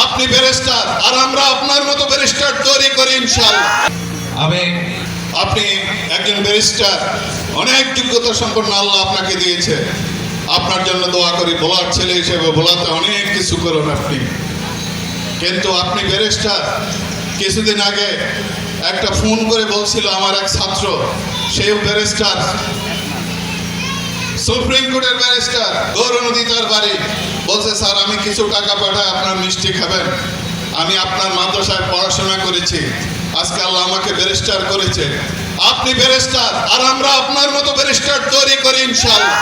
আপনি ব্যারিস্টার, আর আমরা আপনার মতো ব্যারিস্টার তৈরি করি ইনশাআল্লাহ। আপনি একজন ব্যারিস্টার, অনেক যোগ্যতা সম্পন্ন আল্লাহ আপনাকে দিয়েছে। আপনার জন্য দোয়া করি, বলার ছেলে হিসেবে বলাতে অনেক কিছু করুন আপনি, কিন্তু আপনি ব্যারিস্টার। কিছুদিন আগে একটা ফোন করে বলছিল আমার এক ছাত্র, সেও ব্যারিস্টার, সুপ্রিম কোর্টের ব্যারিস্টার, গৌরনদী তার বাড়ি। বলছে স্যার আমি কিছু টাকা পাঠাই, আপনার মিষ্টি খাবেন। আমি আপনার মাদ্রাসায় পড়াশোনা করেছি, আজকে আল্লাহ আমাকে ব্যারিস্টার করেছে। আপনি ব্যারিস্টার, আর আমরা আপনার মতো ব্যারিস্টার তৈরি করি ইনশাআল্লাহ।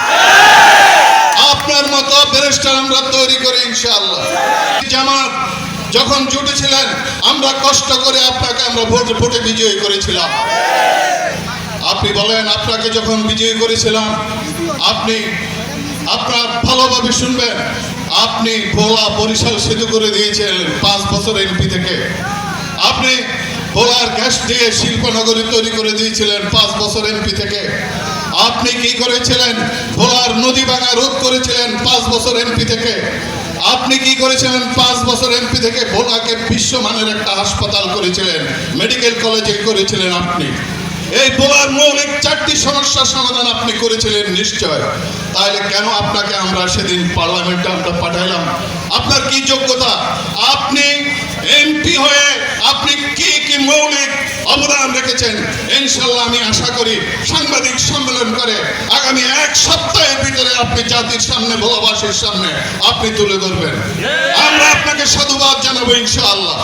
আপনার মতো ব্যারিস্টার আমরা তৈরি করি ইনশাআল্লাহ। জামাত যখন জুটেছিলেন, আমরা কষ্ট করে আপনাকে আমরা ভোটে বিজয়ী করেছিলাম। আপনি বলেন, আপনাকে যখন বিজয়ী করেছিলাম, আপনি আপনার ভালোভাবে শুনবেন, আপনি ভোলা বরিশাল সেতু করে দিয়েছিলেন 5 বছর এমপি থেকে। আপনি ভোলার গ্যাস দিয়ে শিল্পনগরী তৈরি করে দিয়েছিলেন 5 বছর এমপি থেকে। আপনি কি করেছিলেন? ভোলার নদী ভাঙা রোধ করেছিলেন 5 বছর এমপি থেকে। আপনি কি করেছিলেন? 5 বছর এমপি থেকে ভোলাকে বিশ্বমানের একটা হাসপাতাল করেছিলেন, মেডিকেল কলেজে করেছিলেন আপনি। এই ভোলার মৌলিক 4টি সমস্যার সমাধান আপনি করেছিলেন নিশ্চয়। তাহলে কেন আপনাকে আমরা সেদিন পার্লামেন্টে আমরা পাঠাইলাম? আপনার কি যোগ্যতা? আপনি এমপি হয়ে আপনি কি কি মৌলিক অবদান রেখেছেন? ইনশাআল্লাহ আমি আশা করি সাংবাদিক সম্মেলন করে আগামী 1 সপ্তাহের ভিতরে আপনি জাতির সামনে, ভোলাবাসীর সামনে আপনি তুলে ধরবেন। আমরা আপনাকে সাধুবাদ জানাবো ইনশাআল্লাহ।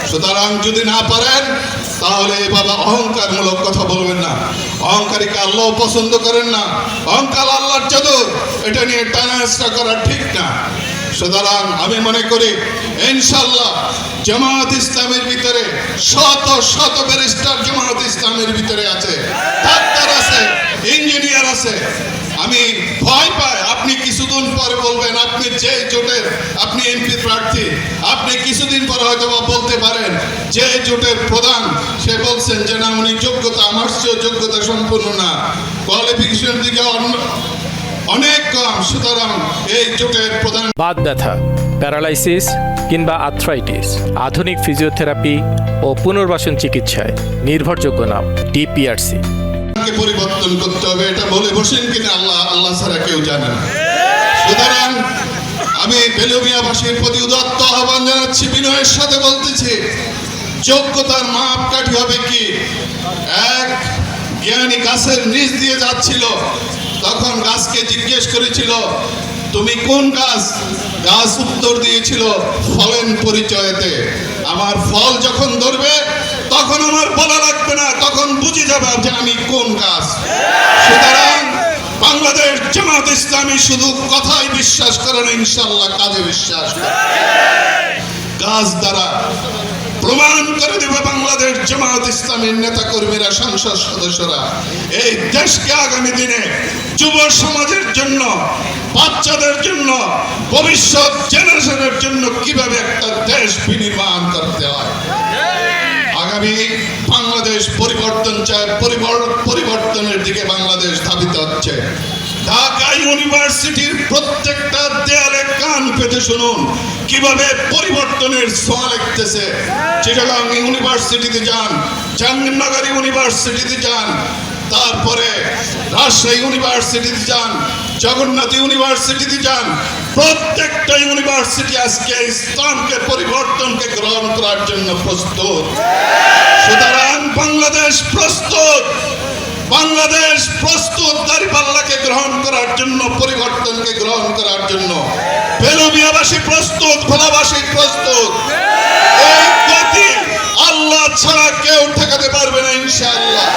সুতরাং যদি না পারেন, তাহলে বাবা অহংকারমূলক কথা বলবেন না। অহংকারীকে আল্লাহ পছন্দ করেন না। অহংকার আল্লাহর চাদর, এটা নিয়ে টানাহেঁচড়া করা ঠিক না। সুতরাং আমি মনে করি ইনশাআল্লাহ জামাত ইসলামের ভিতরে শত শত ব্যারিস্টার জামাত ইসলামের ভিতরে আছে, ডাক্তার আছে, ইঞ্জিনিয়ার আছে। আমি ভয় পাই, আপনি কিছুদিন পরে বলবেন আপনি যে জোটের, আপনি এমপি প্রার্থী, আপনি কিছুদিন পরে হয়তো বলতে পারেন যে জোটের প্রধান, সে বলছেন যে না উনি যোগ্যতা আমার চেয়ে যোগ্যতা সম্পূর্ণ না, কোয়ালিফিকেশন দিকে অনেক কম। সুতরাং এই জোটের প্রধান বাত ব্যথা, প্যারালাইসিস কিংবা আর্থ্রাইটিস, আধুনিক ফিজিওথেরাপি ও পুনর্বাসন চিকিৎসায় নির্ভরযোগ্য নাম ডিপিআরসি। পরিবর্তন করতে হবে, এটা বলে বসেন কিনা আল্লাহ ছাড়া কেউ জানে না। সুতরাং আমি বেলুমিয়াবাসীর প্রতি উদাত্ত আহ্বান জানাচ্ছি, বিনয়ের সাথে বলতেছি, যোগ্যতার মাপকাঠি হবে কি? এক জ্ঞানী গাছের নিচ দিয়ে যাচ্ছিল, তখন গাছকে জিজ্ঞেস করেছিল তুমি কোন গাছ? গাছ উত্তর দিয়েছিল ফলেন পরিচয়েতে। আমার ফল যখন ধরবে তখন আমার বলা লাগবে না, তখন বুঝে যাবে যে আমি কোন গাছ। সুতরাং বাংলাদেশ জামাত ইসলামী শুধু কথায় বিশ্বাস করে না, ইনশাআল্লাহ কাজে বিশ্বাস করে। কাজ দ্বারা প্রমাণ করে দেবে বাংলাদেশ জামাত ইসলামীর নেতা কর্মীরা, সংসদ সদস্যরা এই দেশকে আগামী দিনে যুব সমাজের জন্য, বাচ্চাদের জন্য, ভবিষ্যৎ জেনারেশনের জন্য কিভাবে একটা দেশ বিনির্মাণ করতে হয়। আগামী বাংলাদেশ পরিবর্তন চায়, পরিবর্তনের দিকে বাংলাদেশ ধাবিত হচ্ছে। ঢাকা ইউনিভার্সিটির প্রত্যেকটা দেয়ালে কান পেতে শুনুন কিভাবে পরিবর্তনের ছোঁয়া লাগতেছে। চিটাগাং ইউনিভার্সিটিতে যান, জাহাঙ্গীরনগর ইউনিভার্সিটিতে যান, তারপরে রাজশাহী ইউনিভার্সিটিতে যান, জগন্নাথ ইউনিভার্সিটিতে যান। প্রত্যেকটা ইউনিভার্সিটি আজকে ইসলামকে, পরিবর্তনকে গ্রহণ করার জন্য প্রস্তুত। সুতরাং বাংলাদেশ প্রস্তুত, বাংলাদেশ প্রস্তুত দাঁড়িপাল্লাকে গ্রহণ করার জন্য, পরিবর্তনকে গ্রহণ করার জন্য। বেলুমিয়াবাসী প্রস্তুত, ভোলাবাসী প্রস্তুত। এই গতি আল্লাহ ছাড়া কেউ ঠেকাতে পারবে না ইনশাআল্লাহ।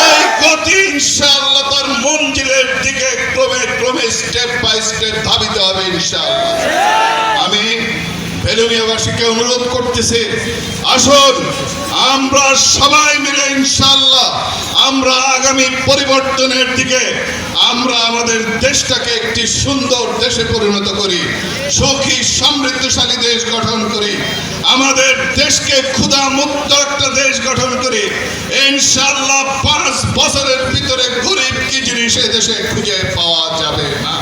এই গতি ইনশাআল্লাহ তার মঞ্জিলের দিকে ক্রমে ক্রমে স্টেপ বাই স্টেপ ধাবিত হবে ইনশাআল্লাহ। আমি বেলুমিয়াবাসীকে অনুরোধ করতেছি, আসুন আমরা সবাই মিলে ইনশাআল্লাহ আমরা আগামী পরিবর্তনের দিকে আমরা আমাদের দেশটাকে একটি সুন্দর দেশে পরিণত করি, সুখী সমৃদ্ধশালী দেশ গঠন করি, আমাদের দেশকে ক্ষুধা মুক্ত একটা দেশ গঠন করি। ইনশাআল্লাহ 5 বছরের ভিতরে গরিব কি জিনিস এই দেশে খুঁজে পাওয়া যাবে না।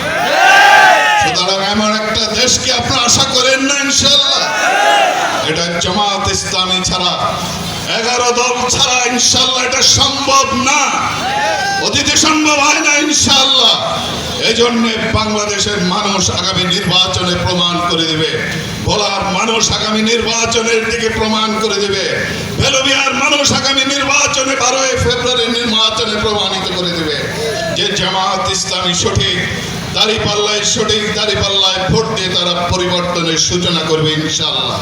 সুতরাং এমন একটা দেশকে আপনারা আশা করেন না ইনশাআল্লাহ? এটা জামাত ইসলামী ছাড়া 11 দল ছাড়া ইনশাআল্লাহ এটা সম্ভব না, অতীতে সম্ভব হয় না ইনশাআল্লাহ। এই জন্য বাংলাদেশের মানুষ আগামী নির্বাচনে প্রমাণ করে দেবে, ভোলার মানুষ আগামী নির্বাচনের দিকে প্রমাণ করে দেবে, বেলবিয়ার মানুষ আগামী নির্বাচনে 12 ফেব্রুয়ারি নির্বাচনে প্রমাণিত করে দেবে যে জামাত ইসলামী সঠিক, দাঁড়িপাল্লায় সঠিক, দাঁড়িপাল্লায় ভোট দিয়ে তারা পরিবর্তনের সূচনা করবে ইনশাআল্লাহ।